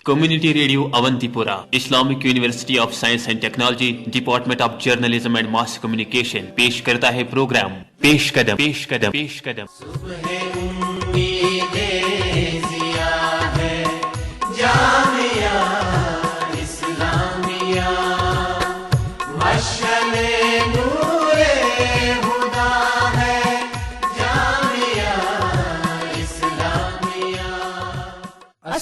Community radio Avanti پورہ، Islamic university of science and technology, department of journalism and mass communication پیش کرتا ہے programme پیش قدم پیش قدم پیش قدم۔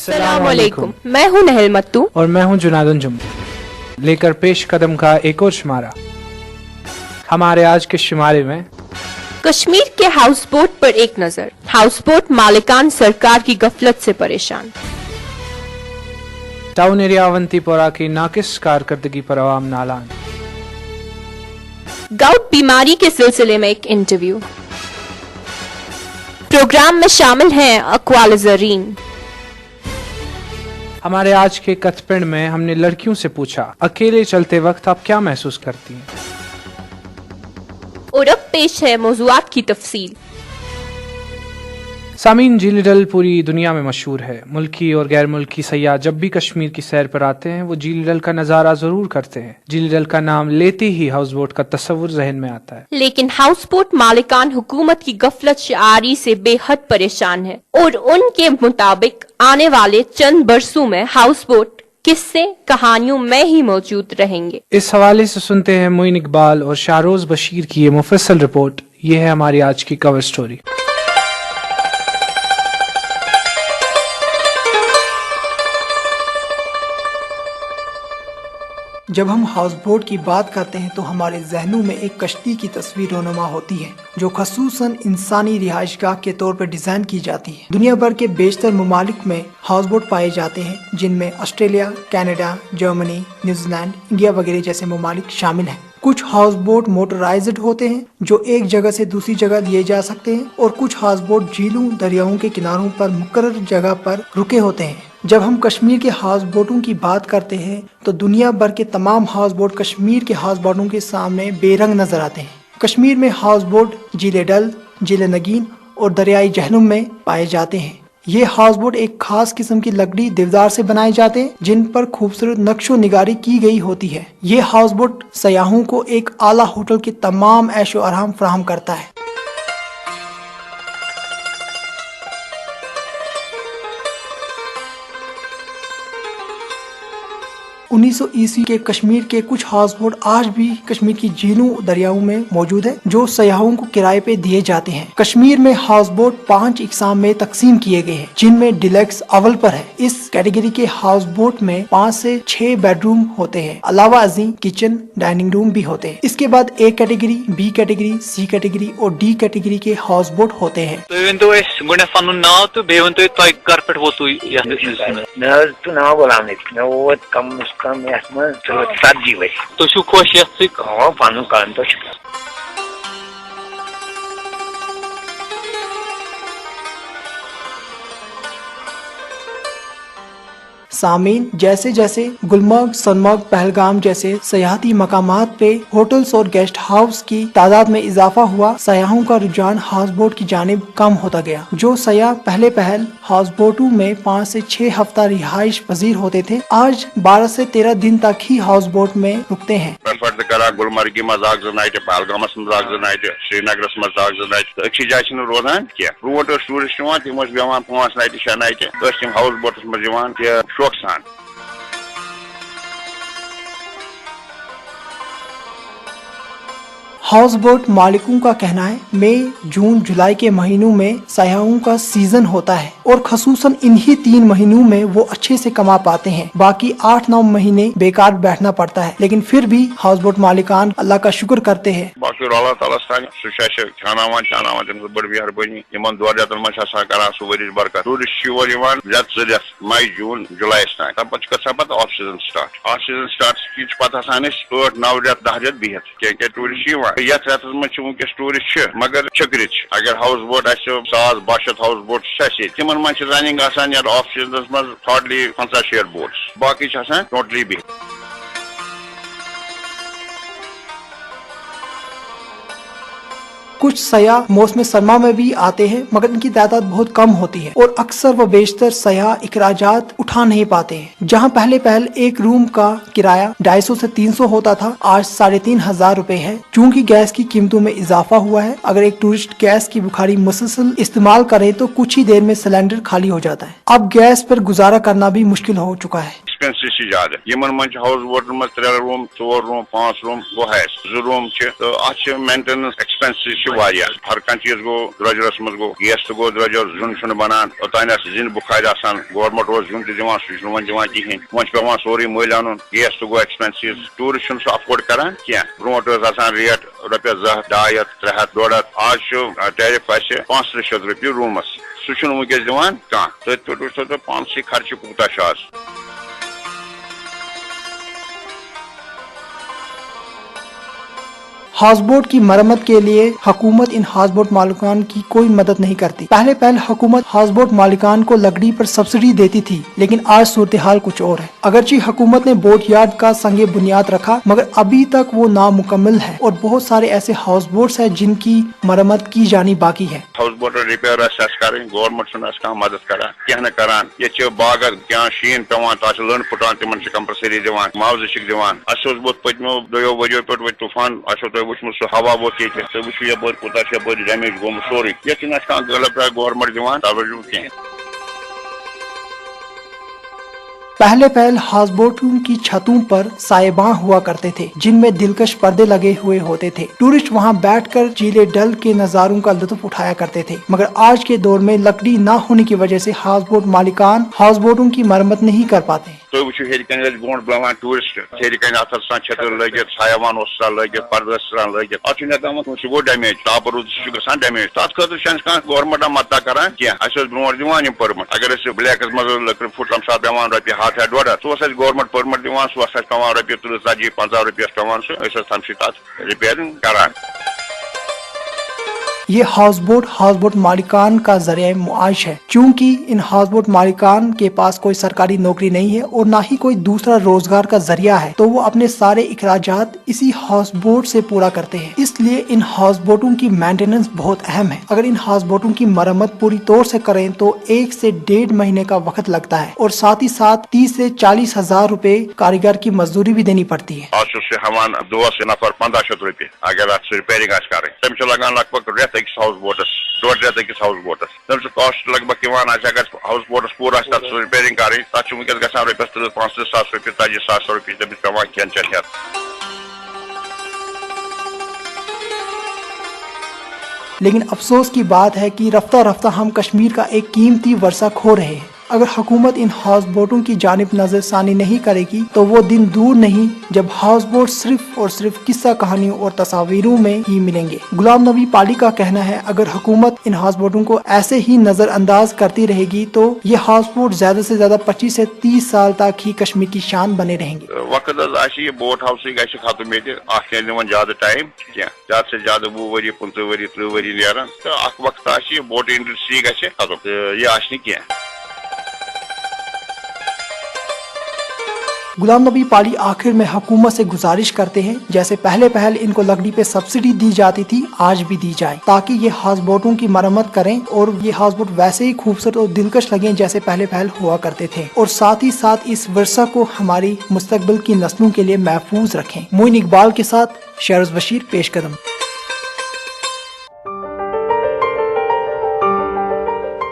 السلام علیکم، میں ہوں نہل متو اور میں ہوں جناد انجم، لے کر پیش قدم کا ایک اور شمارہ۔ ہمارے آج کے شمارے میں کشمیر کے ہاؤس بوٹ پر ایک نظر۔ ہاؤس بوٹ مالکان سرکار کی غفلت سے پریشان۔ ٹاؤن ایریا اونتی پورہ کی ناقص کارکردگی پر عوام نالان۔ گاؤٹ بیماری کے سلسلے میں ایک انٹرویو۔ پروگرام میں شامل ہیں اقوال زرین۔ ہمارے آج کے کتھ پڑھ میں ہم نے لڑکیوں سے پوچھا، اکیلے چلتے وقت آپ کیا محسوس کرتی ہیں؟ اور اب پیش ہے موضوعات کی تفصیل۔ سامعین، جھیل ڈل پوری دنیا میں مشہور ہے۔ ملکی اور غیر ملکی سیاح جب بھی کشمیر کی سیر پر آتے ہیں وہ جھیل ڈل کا نظارہ ضرور کرتے ہیں۔ جھیل ڈل کا نام لیتے ہی ہاؤس بوٹ کا تصور ذہن میں آتا ہے، لیکن ہاؤس بوٹ مالکان حکومت کی غفلت شعاری سے بے حد پریشان ہے، اور ان کے مطابق آنے والے چند برسوں میں ہاؤس بوٹ قصے کہانیوں میں ہی موجود رہیں گے۔ اس حوالے سے سنتے ہیں معین اقبال اور شاہروز بشیر کی یہ مفصل رپورٹ۔ یہ ہے ہماری آج کی کور سٹوری۔ جب ہم ہاؤس بوٹ کی بات کرتے ہیں تو ہمارے ذہنوں میں ایک کشتی کی تصویر رونما ہوتی ہے جو خصوصاً انسانی رہائش گاہ کے طور پر ڈیزائن کی جاتی ہے۔ دنیا بھر کے بیشتر ممالک میں ہاؤس بوٹ پائے جاتے ہیں، جن میں Australia, Canada, Germany, New Zealand, India وغیرہ جیسے ممالک شامل ہیں۔ کچھ ہاؤس بوٹ موٹرائزڈ ہوتے ہیں جو ایک جگہ سے دوسری جگہ لیے جا سکتے ہیں، اور کچھ ہاؤس بوٹ جھیلوں، دریاؤں کے کناروں پر مقرر جگہ پر رکے ہوتے ہیں۔ جب ہم کشمیر کے ہاؤس بوٹوں کی بات کرتے ہیں تو دنیا بھر کے تمام ہاؤس بوٹ کشمیر کے ہاؤس بوٹوں کے سامنے بے رنگ نظر آتے ہیں۔ کشمیر میں ہاؤس بوٹ جھیل ڈل، جھیل نگین اور دریائے جہلم میں پائے جاتے ہیں۔ یہ ہاؤس بوٹ ایک خاص قسم کی لکڑی دیودار سے بنائے جاتے ہیں جن پر خوبصورت نقش و نگاری کی گئی ہوتی ہے۔ یہ ہاؤس بوٹ سیاحوں کو ایک اعلیٰ ہوٹل کے تمام عیش و آرام فراہم کرتا ہے۔ 1900 عیسوی کے کشمیر کے کچھ ہاؤس بوٹ آج بھی کشمیر کی جھیلوں دریاؤں میں موجود ہیں جو سیاحوں کو کرائے پہ دیے جاتے ہیں۔ کشمیر میں ہاؤس بوٹ 5 اقسام میں تقسیم کیے گئے ہیں، جن میں ڈیلکس اول پر ہے۔ اس کیٹیگری کے ہاؤس بوٹ میں 5 سے 6 بیڈ روم ہوتے ہیں، علاوہ ازیں کچن، ڈائننگ روم بھی ہوتے ہیں۔ اس کے بعد A category, B category, C category اور ڈی کیٹیگری کے ہاؤس بوٹ ہوتے ہیں۔ سامعین، جیسے جیسے گلمرگ، سنمرگ، پہلگام جیسے سیاحتی مقامات پہ ہوٹلز اور گیسٹ ہاؤس کی تعداد میں اضافہ ہوا، سیاحوں کا رجحان ہاؤس بوٹ کی جانب کم ہوتا گیا۔ جو سیاح پہلے ہاؤس بوٹوں میں 5 سے 6 ہفتہ رہائش پذیر ہوتے تھے، آج 12 سے 13 دن تک ہی ہاؤس بوٹ میں رکتے ہیں۔ گلمرگی مز اکھ 2 نائٹہ، پہلگامس مز اکھ 2 نائٹہ، سری نگرس مز اکھ 2 نائٹہ، اکسی جائے چھنہ روزان کی روٹ ٹورسٹ تم بیوان 5 نائٹہ 6 نائٹہ، تم ہاؤس بوٹس مز یوان کہ شوق سان۔ ہاؤس بوٹ مالکوں کا کہنا ہے مئی، جون، جولائی کے مہینوں میں سیاحوں کا سیزن ہوتا ہے، اور خصوصاً انہی 3 مہینوں میں وہ اچھے سے کما پاتے ہیں۔ باقی 8-9 مہینے بیکار بیٹھنا پڑتا ہے، لیکن پھر بھی ہاؤس بوٹ مالکان اللہ کا شکر کرتے ہیں۔ باقی اللہ تعالیٰ سہ کھاناوان تم بڑ مہربانی ان دور رتن مز کران سہ ورچ برکت۔ ٹورسٹ یور رٮ۪تھ زٕ رٮ۪تھ مئی، جون، جولائیس تام، تمہ پتہ گژھان پتہ of season start. Of season start کی پتہ آسان 8-9 رٮ۪تھ 10 رٮ۪تھ بہت کیا ٹورسٹ یتھ رٮ۪تس منٛز ونکس ٹورسٹ مگر چھکرچ اگر ہاؤس بوٹ آسہِ 100-200 ہاؤس بوٹ تمن منٛز چھِ رننگ آسان یتھ آف سیزنس منٛز ہارڈلی 50-60 بوٹس، باقی چھِ آسان ٹوٹلی بہت۔ कुछ सयाह मौसम सरमा में भी आते हैं, मगर इनकी तादाद बहुत कम होती है और अक्सर व बेशतर सयाह इखराजात उठा नहीं पाते हैं। जहाँ पहले एक रूम का किराया 250 से 300 होता था, आज 3500 रुपए है। चूँकि गैस की कीमतों में इजाफा हुआ है, अगर एक टूरिस्ट गैस की बुखारी मुसलसल इस्तेमाल करे तो कुछ ही देर में सिलेंडर खाली हो जाता है। अब गैस पर गुजारा करना भी मुश्किल हो चुका है। एक्सपेंसिव ज्यादा यमन मन हाउस बोटन में 3 रूम 4 रूम 5 रूम गो है 2 रूम तो अच्छे मेंटेनेंस एक्सपेंसिव हर कह चीज गो द्रजरस मज गो गैस तो गो द्रजर जुन बनान ओतान जिन बुखार गवर्नमेंट रोज जुन दिवान सह वन दिवान कहें वन पे सोरे मल अन गैस तो गो एक्सपेंसिव टूरिस्ट सह अफोर्ड करान क्या ब्रोट रेट रुपये 200 200 300 आज टैरिफ 500 रुपये रूमस सह वनस दिवान कह तो पान खर्च कूता हाउस बोट की मरम्मत के लिए हुकूमत इन हाउस बोट मालिकान की कोई मदद नहीं करती। पहले हुकूमत हाउस बोट मालिकान को लकड़ी पर सब्सिडी देती थी, लेकिन आज सूरत हाल कुछ और है। अगरचे हुकूमत ने बोट यार्ड का संगे बुनियाद रखा, मगर अभी तक वो नामुकम्मल है और बहुत सारे ऐसे हाउस बोट्स हैं जिनकी मरम्मत की जानी बाकी है। हाउस बोट रिपेयर गवर्नमेंट मदद करान ये बाग क्या शीन पे लंड फुटान तिमन कंपलसरी दिवान मुआवजे दिवान पत्मो 2 वरियो पे तूफान वुचमुत सह हवा वोत ये वो यप कूत डैमेज गोम सोरे ये गलत गवर्नमेंट दिवान तवज्जो कह। पहले हाउस बोटों की छतों पर सायबां हुआ करते थे, जिनमें दिलकश पर्दे लगे हुए होते थे। टूरिस्ट वहां बैठकर झीले डल के नजारों का लुत्फ उठाया करते थे, मगर आज के दौर में लकड़ी न होने की वजह से हाउस बोट मालिकान हाउस बोटों की मरम्मत नहीं कर पाते। तो वो बुलान टूरिस्ट छतर लगित सायवान लगित पर्द लगित अत गो डैमेज टाप रूद ग डैमेज तथ खर गवर्नमेंट मदद करान क्या ब्रो दिवान परमिट अगर ब्लैक मज लकड़ फुट तम सात पेवान रुपये 100 150 गवर्नमेंट परमिट दिवान सह पेवान रुपये 30 50 रुपये पेवान तम रिपेयरिंग करान। ये हाउस बोट मालिकान का जरिया मुआश है। चूँकि इन हाउस बोट मालिकान के पास कोई सरकारी नौकरी नहीं है और ना ही कोई दूसरा रोजगार का जरिया है, तो वो अपने सारे इखराजात इसी हाउस बोट से पूरा करते हैं। इसलिए इन हाउस बोटों की मेंटेनेंस बहुत अहम है। अगर इन हाउस बोटों की मरम्मत पूरी तौर से करें तो 1 से 1.5 महीने का वक्त लगता है और साथ ही साथ 30 से 40 हजार रुपए कारीगर की मजदूरी भी देनी पड़ती है। 1500 रुपये अगर रिपेयरिंग करें लगान लगभग हाउस बोटस 1.5 रेत हाउस बोटस तम कॉस्ट लगभग अगर हाउस बोटस पूरा रिपेयरिंग करें तक वनकस ग रुपये 35 रुपये 40 रुपये तमिस पे खेन चेन हेत। लेकिन अफसोस की बात है कि रफ्ता रफ्ता हम कश्मीर का एक कीमती वर्षा खो रहे हैं। अगर हुकूमत इन हाउस बोटों की जानिब नजरसानी नहीं करेगी तो वो दिन दूर नहीं जब हाउस बोट सिर्फ और सिर्फ किस्सा कहानियों और तस्वीरों में ही मिलेंगे। गुलाम नबी पाली का कहना है, अगर हुकूमत इन हाउस बोटों को ऐसे ही नजरअंदाज करती रहेगी तो ये हाउस बोट ज्यादा से ज्यादा 25 से 30 साल तक ही कश्मीर की शान बने रहेंगे। वक्त ये बोट हाउस खत्म ज्यादा टाइम ज्यादा से ज्यादा 20 वरी 15 वरी 30 वरी नीरान तो वक्त बोट इंडस्ट्री खत्म ये क्या। गुलाम नबी पाली आखिर में हुकूमत से गुजारिश करते हैं, जैसे पहले इनको लकड़ी पे सब्सिडी दी जाती थी आज भी दी जाए, ताकि ये हाउस बोटों की मरम्मत करें और ये हाउस बोट वैसे ही खूबसूरत और दिलकश लगे जैसे पहले हुआ करते थे, और साथ ही साथ इस विरसा को हमारी मुस्तकबिल की नस्लों के लिए महफूज रखें। मोइन इकबाल के साथ शेरज बशीर पेश कदम।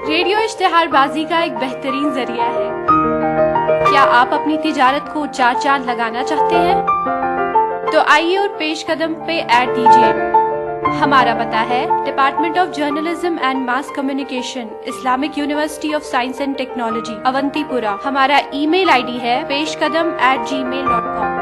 रेडियो इश्तिहारबाजी का एक बेहतरीन जरिया है। क्या आप अपनी तिजारत को 4 चांद लगाना चाहते हैं? तो आइए और पेश कदम पे ऐड दीजिए। हमारा पता है department of journalism and mass communication, Islamic University of Science and Technology, Awantipora. हमारा ईमेल आईडी है peshkadam@gmail.com।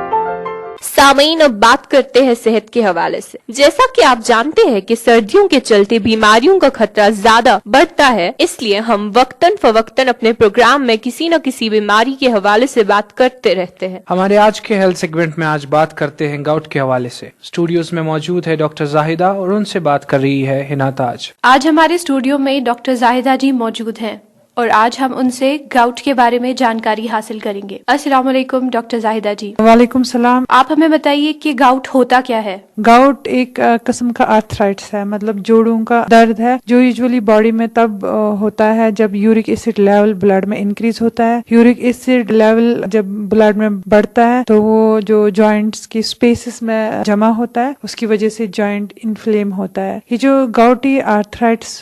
सामीन, अब बात करते हैं सेहत के हवाले से। जैसा कि आप जानते हैं कि सर्दियों के चलते बीमारियों का खतरा ज्यादा बढ़ता है, इसलिए हम वक्तन फवक्तन अपने प्रोग्राम में किसी न किसी बीमारी के हवाले से बात करते रहते हैं। हमारे आज के हेल्थ सेगमेंट में आज बात करते हैं गाउट के हवाले से। स्टूडियोज में मौजूद है डॉक्टर जाहिदा और उनसे बात कर रही है हिना ताज। आज हमारे स्टूडियो में डॉक्टर जाहिदा जी मौजूद हैं और आज हम उनसे गाउट के बारे में जानकारी हासिल करेंगे। अस्सलाम वालेकुम डॉक्टर जाहिदा जी। वालेकुम सलाम। आप हमें बताइए कि गाउट होता क्या है? गाउट एक किस्म का आर्थराइटिस है, मतलब जोड़ों का दर्द है, जो यूजुअली बॉडी में तब होता है जब यूरिक एसिड लेवल ब्लड में इंक्रीज होता है। यूरिक एसिड लेवल जब ब्लड में बढ़ता है तो वो जो जॉइंट्स की स्पेसेस में जमा होता है, उसकी वजह से जॉइंट इन्फ्लेम होता है। ये जो गाउटी आर्थराइटिस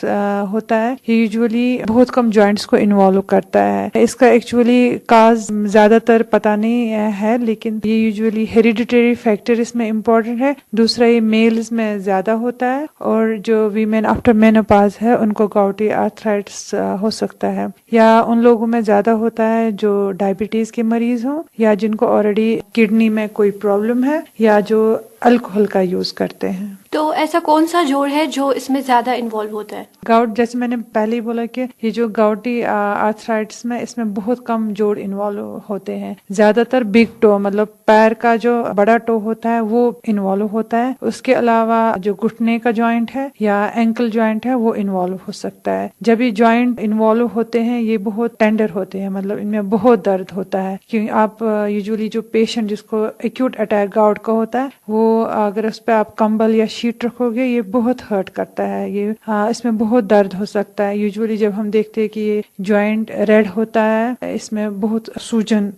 होता है ये यूजुअली बहुत कम जॉइंट्स को इन्वॉल्व करता है। इसका एक्चुअली काज ज्यादातर पता नहीं है, लेकिन ये यूजुअली हेरिडिटरी फैक्टर इसमें इम्पोर्टेंट है। दूसरा ये मेल्स में ज्यादा होता है, और जो वीमेन आफ्टर मेनोपॉज है उनको गाउटी आर्थराइटिस हो सकता है, या उन लोगों में ज्यादा होता है जो डायबिटीज के मरीज हों, या जिनको ऑलरेडी किडनी में कोई प्रॉब्लम है, या जो अल्कोहल का यूज करते हैं। तो ऐसा कौन सा जोड़ है जो इसमें ज्यादा इन्वॉल्व होता है? गाउट, जैसे मैंने पहले ही बोला कि ये जो गाउटी आर्थराइटिस में इसमें बहुत कम जोड़ इन्वॉल्व होते हैं। ज्यादातर बिग टो, मतलब पैर का जो बड़ा टो होता है वो इन्वॉल्व होता है। उसके अलावा जो घुटने का जॉइंट है या एंकल जॉइंट है वो इन्वॉल्व हो सकता है। जब ये जॉइंट इन्वॉल्व होते हैं ये बहुत टेंडर होते हैं, मतलब इनमें बहुत दर्द होता है। क्योंकि आप यूजुअली जो पेशेंट जिसको एक्यूट अटैक गाउट का होता है, वो अगर उस पर आप कंबल या शीट रखोगे ये बहुत हर्ट करता है। ये इसमें बहुत दर्द हो सकता है। यूजुअली जब हम देखते हैं कि ये जॉइंट रेड होता है, इसमें बहुत सूजन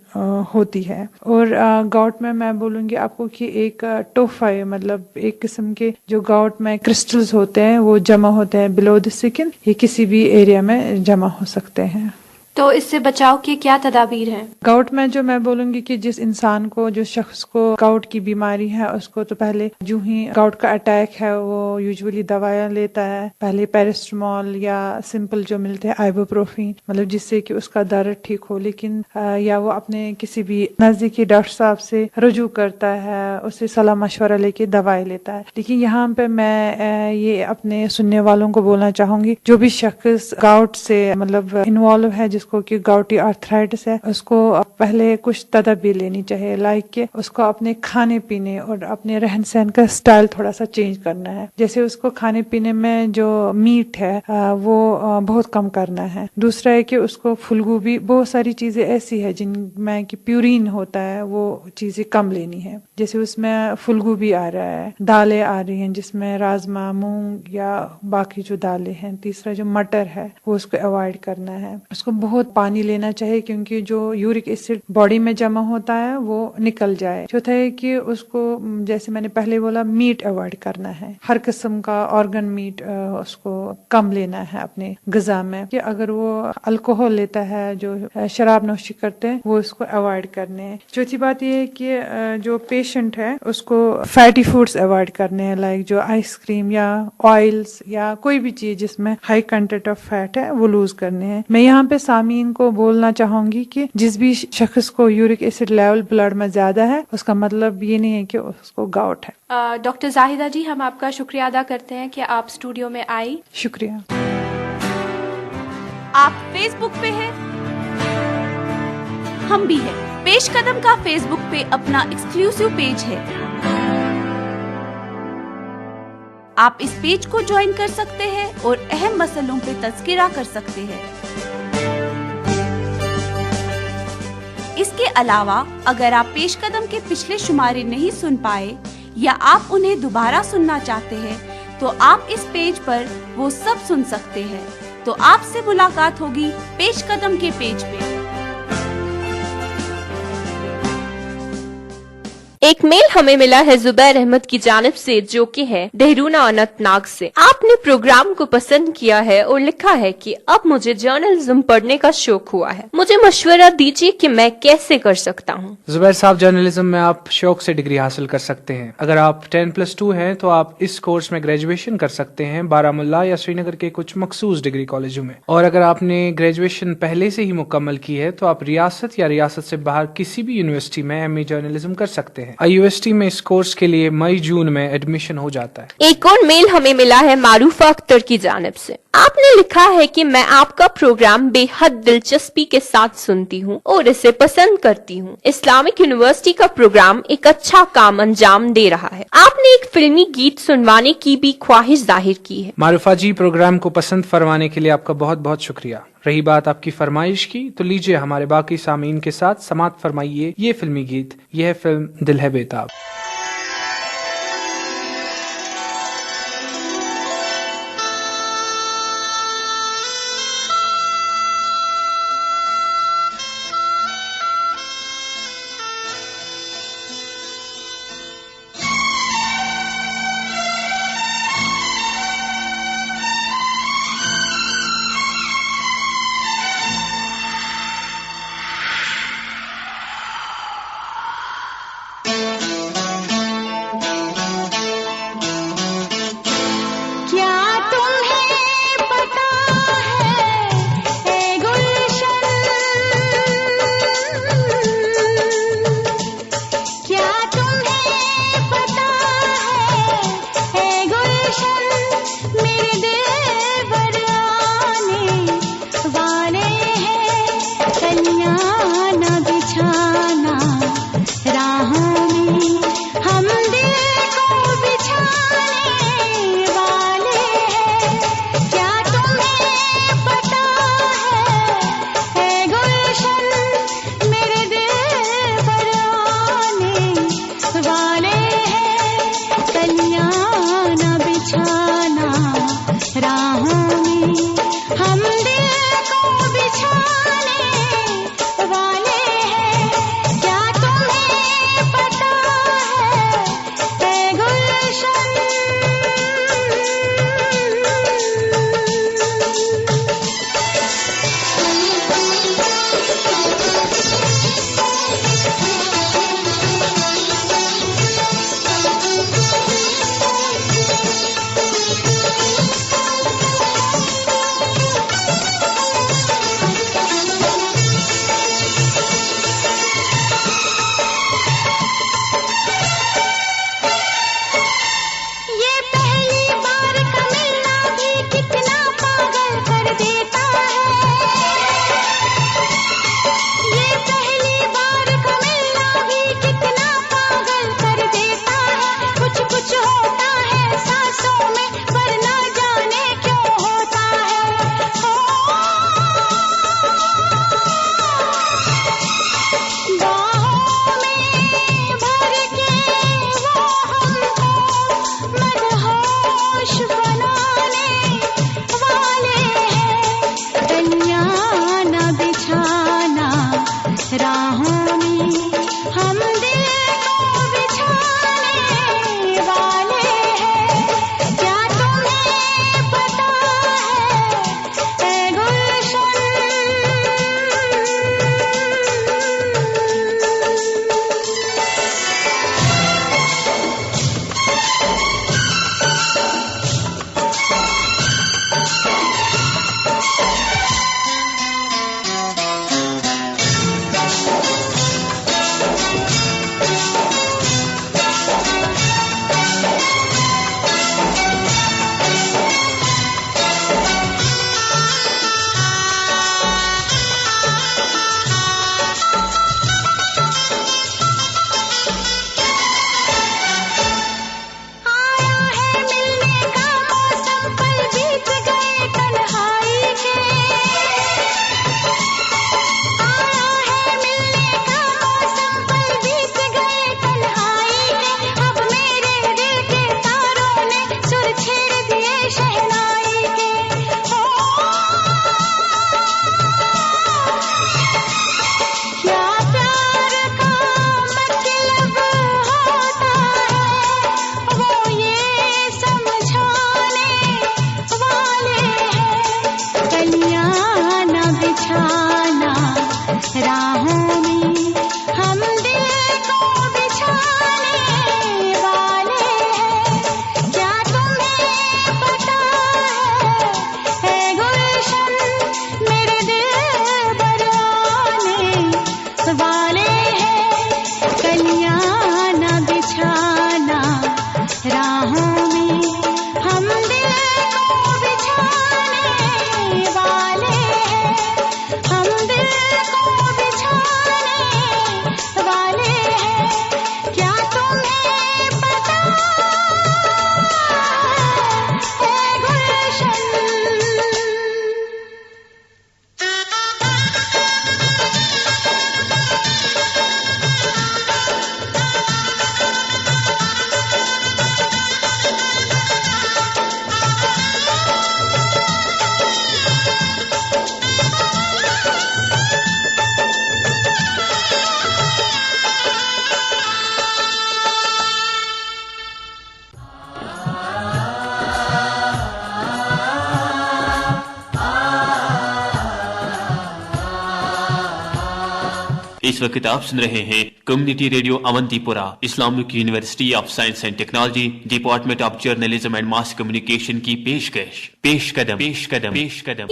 होती है। और गाउट में मैं बोलूंगी आपको कि एक टोफाई, मतलब एक किस्म के जो गाउट में क्रिस्टल्स होते हैं वो जमा होते हैं बिलो द स्किन, ये किसी भी एरिया में जमा हो सकते हैं। तो इससे बचाव की क्या तदाबीर हैं? गाउट में जो मैं बोलूंगी कि जिस इंसान को, जो शख्स को गाउट की बीमारी है, उसको तो पहले जो ही गाउट का अटैक है वो यूजुअली दवाइयां लेता है। पहले पैरास्टामोल या सिंपल जो मिलते हैं आइबुप्रोफेन, मतलब जिससे कि उसका दर्द ठीक हो। लेकिन या वो अपने किसी भी नजदीकी डॉक्टर साहब से रुजू करता है, उससे सलाह मशवरा लेके दवाई लेता है। लेकिन यहाँ पे मैं ये अपने सुनने वालों को बोलना चाहूंगी, जो भी शख्स गाउट से मतलब इन्वॉल्व है, जिसको कि गाउटी आर्थराइटिस है, उसको पहले कुछ तदाबीर लेनी चाहिए। लाइक कि उसको अपने खाने पीने और अपने रहन सहन का स्टाइल थोड़ा सा चेंज करना है। जैसे उसको खाने पीने में जो मीट है वो बहुत कम करना है। दूसरा है कि उसको फूलगोभी, बहुत सारी चीजें ऐसी है जिनमें कि प्यूरिन होता है, वो चीजें कम लेनी है। जैसे उसमें फूलगोभी आ रहा है, दालें आ रही हैं जिसमें राजमा, मूंग या बाकी जो दालें हैं। तीसरा जो मटर है वो उसको अवॉइड करना है। उसको बहुत पानी लेना चाहिए क्योंकि जो यूरिक एसिड बॉडी में जमा होता है वो निकल जाए। चौथा है कि उसको, जैसे मैंने पहले बोला, मीट अवॉइड करना है। हर किस्म का ऑर्गन मीट उसको कम लेना है अपने ग़िज़ा में। कि अगर वो अल्कोहल लेता है, जो शराब नोशी करते हैं, वो उसको अवॉइड करने हैं। चौथी बात ये है कि जो पेशेंट है उसको फैटी फूड्स अवॉइड करने हैं, लाइक जो आइसक्रीम या ऑयल्स या कोई भी चीज जिसमें हाई कंटेंट ऑफ फैट है वो लूज करने हैं। मैं यहाँ पे सामीन को बोलना चाहूंगी कि जिस भी शख्स को यूरिक एसिड लेवल ब्लड में ज्यादा है, उसका मतलब ये नहीं है कि उसको गाउट है। डॉक्टर जाहिदा जी, हम आपका शुक्रिया अदा करते हैं कि आप स्टूडियो में आई। शुक्रिया। आप फेसबुक पे हैं? हम भी हैं। पेश कदम का फेसबुक पे अपना एक्सक्लूसिव पेज है। आप इस पेज को ज्वाइन कर सकते हैं और अहम मसलों पे तज़किरा कर सकते हैं। इसके अलावा अगर आप पेश कदम के पिछले शुमारे नहीं सुन पाए या आप उन्हें दोबारा सुनना चाहते हैं तो आप इस पेज पर वो सब सुन सकते हैं। तो आपसे मुलाकात होगी पेश कदम के पेज पे। एक मेल हमें मिला है जुबैर अहमद की जानिब से, जो कि है देहरादून अनंतनाग से। आपने प्रोग्राम को पसंद किया है और लिखा है कि अब मुझे जर्नलिज्म पढ़ने का शौक हुआ है, मुझे मशवरा दीजिए कि मैं कैसे कर सकता हूँ। जुबैर साहब, जर्नलिज्म में आप शौक से डिग्री हासिल कर सकते हैं। अगर आप 10+2 हैं तो आप इस कोर्स में ग्रेजुएशन कर सकते हैं बारामुल्ला या श्रीनगर के कुछ मखसूस डिग्री कॉलेजों में। और अगर आपने ग्रेजुएशन पहले से ही मुकम्मल की है तो आप रियासत या रियासत से बाहर किसी भी यूनिवर्सिटी में MA जर्नलिज्म कर सकते हैं। यूनिवर्सिटी में इस कोर्स के लिए मई-जून में एडमिशन हो जाता है। एक और मेल हमें मिला है मारूफा अख्तर की जानिब से। आपने लिखा है कि मैं आपका प्रोग्राम बेहद दिलचस्पी के साथ सुनती हूँ और इसे पसंद करती हूँ। इस्लामिक यूनिवर्सिटी का प्रोग्राम एक अच्छा काम अंजाम दे रहा है। आपने एक फिल्मी गीत सुनवाने की भी ख्वाहिश जाहिर की है। मारूफा जी, प्रोग्राम को पसंद फरमाने के लिए आपका बहुत बहुत शुक्रिया। رہی بات آپ کی فرمائش کی تو لیجئے ہمارے باقی سامعین کے ساتھ سماعت فرمائیے یہ فلمی گیت. یہ ہے فلم دل ہے بیتاب. इस वक्त आप सुन रहे हैं community radio Awantipora, Islamic University of Science and Technology, department of journalism and mass communication की पेशकश। पेश कदम पेश कदम पेश कदम।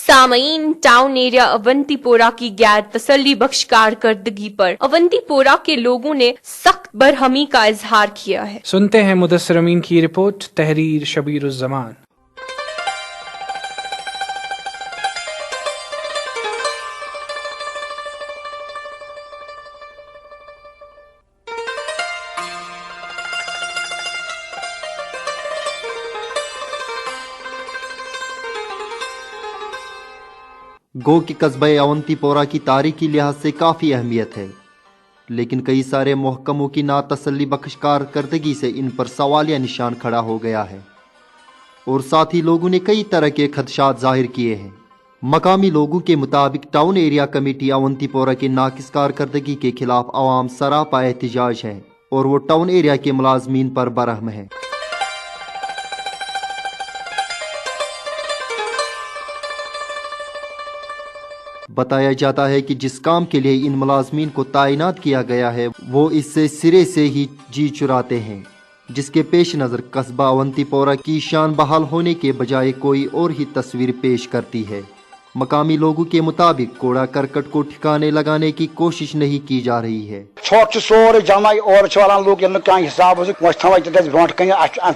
सामईन, टाउन एरिया अवंतीपोरा की गैर तसल्ली बख्श कारकर्दगी पर अवंतीपोरा के लोगों ने सख्त बरहमी का इजहार किया है। सुनते हैं मुदस्सिर अमीन की रिपोर्ट, तहरीर शबीरुज़्ज़मान। गो कि कस्बा अवंतीपोरा की तारीखी लिहाज से काफ़ी अहमियत है, लेकिन कई सारे महकमों की नातसल्ली बख्श कारकर्दगी से इन पर सवालिया निशान खड़ा हो गया है और साथ ही लोगों ने कई तरह के खदशात जाहिर किए हैं। मकामी लोगों के मुताबिक टाउन एरिया कमेटी अवंतीपोरा की नाकिस कारकर्दगी के खिलाफ आवाम सरापा एहतजाज है और वो टाउन एरिया के मुलाजमीन पर बरहम है। बताया जाता है कि जिस काम के लिए इन मुलाजमीन को तैनात किया गया है वो इससे सिरे से ही जी चुराते हैं, जिसके पेश नज़र कस्बा अवंतीपोरा की शान बहाल होने के बजाय कोई और ही तस्वीर पेश करती है। मकामी लोगों के मुताबिक कूड़ा करकट को ठिकाने लगाने की कोशिश नहीं की जा रही है। छोट सोरे जमा और वालान लोग क्या हिसाब ब्रोट कन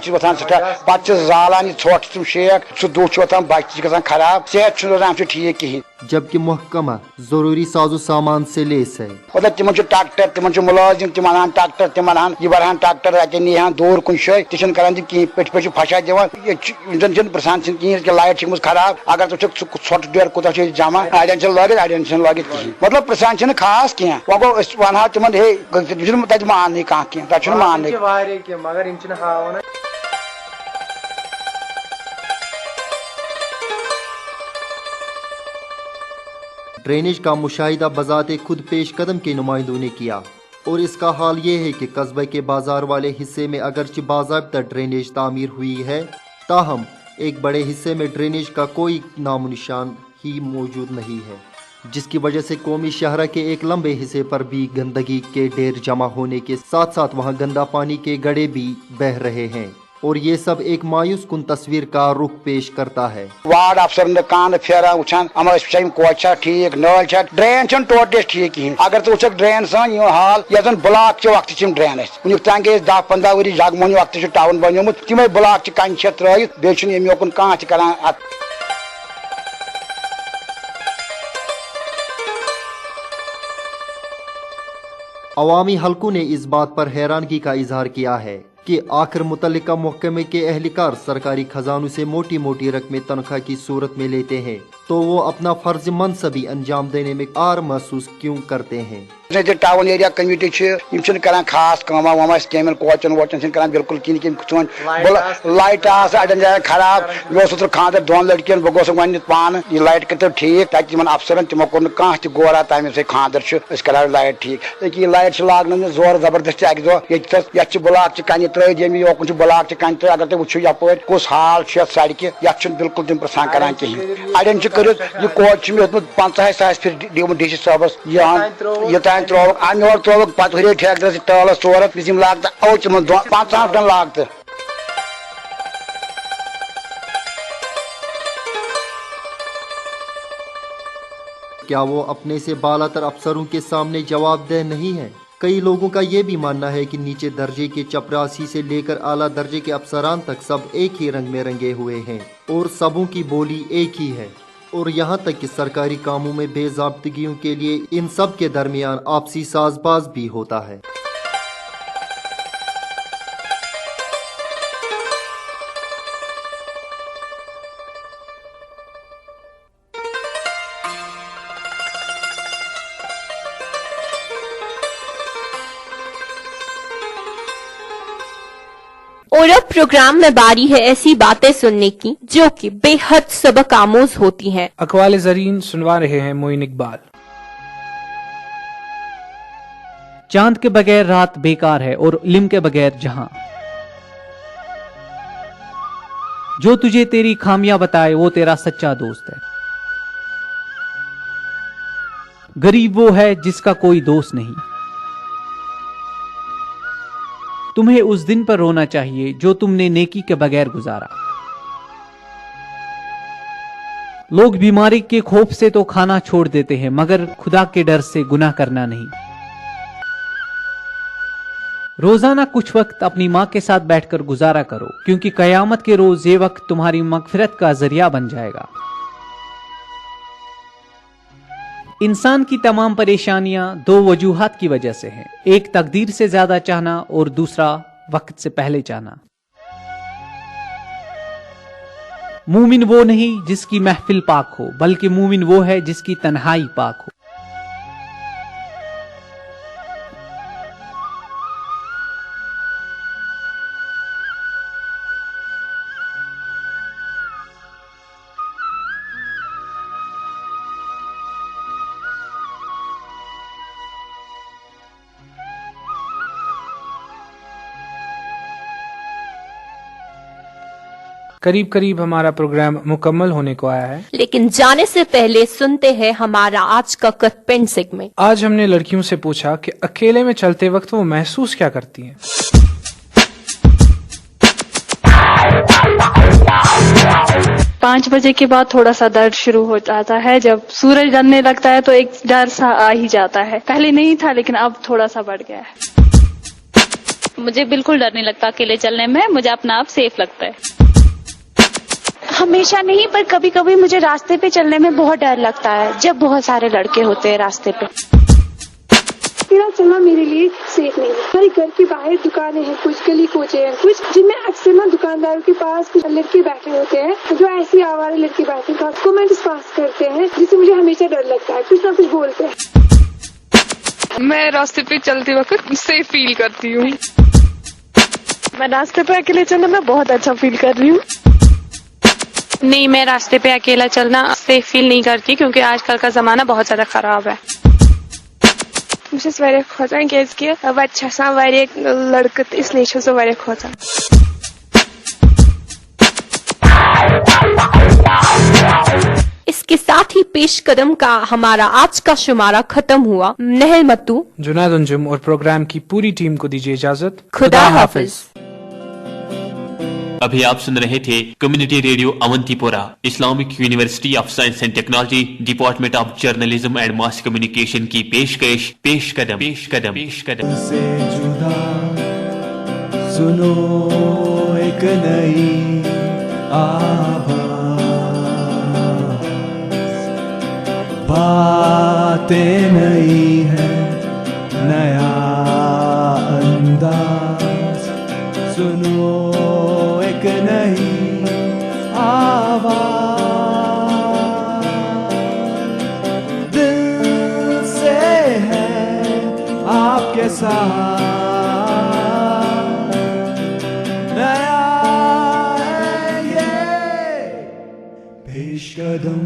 वथान पे जालान छोट तुम शेख सह दुख वथान बच्चे गसान खराब, सेहत रोजान ठीक कहें। जबकि महकमा जरूरी साजो सामान से लेस है। मतलब तिमन ट्रैक्टर, तिमन मुलाजिम, तिम अनान ट्रैक्टर, तिम अनान यह बरहान ट्रैक्टर अत निहान दूर कुन शाय तह करान कहीं पे फशा दिवान प्रसान कहें लाइट खराब। अगर तुम छोट डेर कोता जमा अड़न लगित अड़न लगित कहें, मतलब प्रसान खास कह वो वन तिमन हे तक मान कह तक मान। ड्रेनेज का मुशाहिदा बजाते खुद पेश कदम के नुमाइंदों ने किया और इसका हाल ये है कि कस्बे के बाजार वाले हिस्से में अगरचे बाज़ाब्ता ड्रेनेज तामीर हुई है, ताहम एक बड़े हिस्से में ड्रेनेज का कोई नामो निशान ही मौजूद नहीं है, जिसकी वजह से कौमी शहरा के एक लंबे हिस्से पर भी गंदगी के ढेर जमा होने के साथ साथ वहां गंदा पानी के गड्ढे भी बह रहे हैं और ये सब एक मायूस कुन तस्वीर का रुख पेश करता है। वार्ड अफसर ने कान फेरा वुचान अमर कोचा ठीक नल ड्रेन टोटल ठीक कहें। अगर तु वुचक ड्रेन सन हाल यन ब्लॉक वक्त ड्रेन उन तान गए 10-15 वरी जगमोहन वक्त टाउन बनोमुत तमें ब्लॉक कन त्रित बेकुन कह कर। अवामी हलकों ने इस बात पर हैरानगी का इजहार किया है कि आखिर मुतल्लिका महकमे के एहलकार सरकारी खजानों से मोटी मोटी रकमें तनख्वाह की सूरत में लेते हैं, तो वो अपना फर्ज मनसबी अंजाम देने में आर महसूस क्यों करते हैं। टाउन एरिया कम्युनिटी कर खास कमा स्कीम कोचन वोचन कर बिल्कुल कहें। लाइट अड़न जाए खराब, मे खादर 2 लड़कियन बह वन पान यह लाइट कर ठीक तक अफसरन तमो कोर कह गोरा तमें से खादर कर लाइट ठीक। यह लाइट लागन जोर जबरदस्ती अक दो ये ब्लॉक कन त्र योकुन ब्लॉक कन त्र। अगर तुम वो यप कुछ हाल सड़क ये बिल्कुल तम प्रसान कर कहें। अड़न कर यह कोच मे 50 सास फिर डी सी साहबस ये त्रोक अमे और त्रोक पत हर ठेकर टालस चोरत लागत 5 टन लागत। کیا وہ اپنے سے بالاتر افسروں کے سامنے جواب دہ نہیں ہے؟ کئی لوگوں کا یہ بھی ماننا ہے کہ نیچے درجے کے چپراسی سے لے کر اعلیٰ درجے کے افسران تک سب ایک ہی رنگ میں رنگے ہوئے ہیں اور سبوں کی بولی ایک ہی ہے، اور یہاں تک کہ سرکاری کاموں میں بے ضابطگیوں کے لیے ان سب کے درمیان آپسی ساز باز بھی ہوتا ہے۔ اور اب پروگرام میں باری ہے ایسی باتیں سننے کی جو کہ بے حد سبق آموز ہوتی ہیں۔ اقوال زرین سنوا رہے ہیں معین اقبال۔ چاند کے بغیر رات بیکار ہے اور علم کے بغیر جہاں، جو تجھے تیری خامیاں بتائے وہ تیرا سچا دوست ہے، غریب وہ ہے جس کا کوئی دوست نہیں، تمہیں اس دن پر رونا چاہیے جو تم نے نیکی کے بغیر گزارا، لوگ بیماری کے خوف سے تو کھانا چھوڑ دیتے ہیں مگر خدا کے ڈر سے گناہ کرنا نہیں، روزانہ کچھ وقت اپنی ماں کے ساتھ بیٹھ کر گزارا کرو کیونکہ قیامت کے روز یہ وقت تمہاری مغفرت کا ذریعہ بن جائے گا۔ انسان کی تمام پریشانیاں دو وجوہات کی وجہ سے ہیں، ایک تقدیر سے زیادہ چاہنا اور دوسرا وقت سے پہلے چاہنا۔ مومن وہ نہیں جس کی محفل پاک ہو بلکہ مومن وہ ہے جس کی تنہائی پاک ہو۔ قریب قریب ہمارا پروگرام مکمل ہونے کو آیا ہے، لیکن جانے سے پہلے سنتے ہیں ہمارا آج کا کٹ پین سیگمنٹ۔ آج ہم نے لڑکیوں سے پوچھا کہ اکیلے میں چلتے وقت وہ محسوس کیا کرتی ہیں۔ 5 بجے کے بعد تھوڑا سا درد شروع ہو جاتا ہے، جب سورج ڈھلنے لگتا ہے تو ایک ڈر سا آ ہی جاتا ہے، پہلے نہیں تھا لیکن اب تھوڑا سا بڑھ گیا ہے۔ مجھے بالکل ڈر نہیں لگتا اکیلے چلنے میں، مجھے اپنا آپ سیف لگتا ہے۔ ہمیشہ نہیں پر کبھی کبھی مجھے راستے پہ چلنے میں بہت ڈر لگتا ہے جب بہت سارے لڑکے ہوتے ہیں راستے پہ۔ میرا چلنا میرے لیے سیف نہیں ہے۔ ہمارے گھر کے باہر دکانیں ہیں، کچھ گلی کوچے ہیں کچھ، جن میں اکثر نا دکانداروں کے پاس کچھ لڑکے بیٹھے ہوتے ہیں جو ایسی آوارے لڑکے بیٹھے ہیں، کمنٹس پاس کرتے ہیں جس سے مجھے ہمیشہ ڈر لگتا ہے، کچھ نہ کچھ بولتے ہیں۔ میں راستے پہ چلتے وقت سیف فیل کرتی ہوں۔ میں راستے پہ اکیلے چلنا میں بہت اچھا فیل کر رہی ہوں۔ نہیں، میں راستے پہ اکیلا چلنا سیف فیل نہیں کرتی کیونکہ آج کل کا زمانہ بہت زیادہ خراب ہے۔ بہت کھوژان کیازکہ وتہِ چھِ آسان واریاہ لڑکہٕ تہٕ اسلیے چھَس بہٕ واریاہ کھوژان۔ اس کے ساتھ ہی پیش قدم کا ہمارا آج کا شمارہ ختم ہوا۔ نہل متو، جنید انجم اور پروگرام کی پوری ٹیم کو دیجیے اجازت۔ خدا حافظ۔ ابھی آپ سن رہے تھے کمیونٹی ریڈیو اونتی پورہ، Islamic university of science and technology, department of journalism and mass communication کی پیشکش۔ پیش قدم پیش قدم پیش قدم سے جدا سنو ایک نئی آواز، باتیں نئی ہے نیا انداز، سنو ایک نئی آواز، دل سے ہے آپ کے ساتھ، نیا ہے یہ پیش قدم۔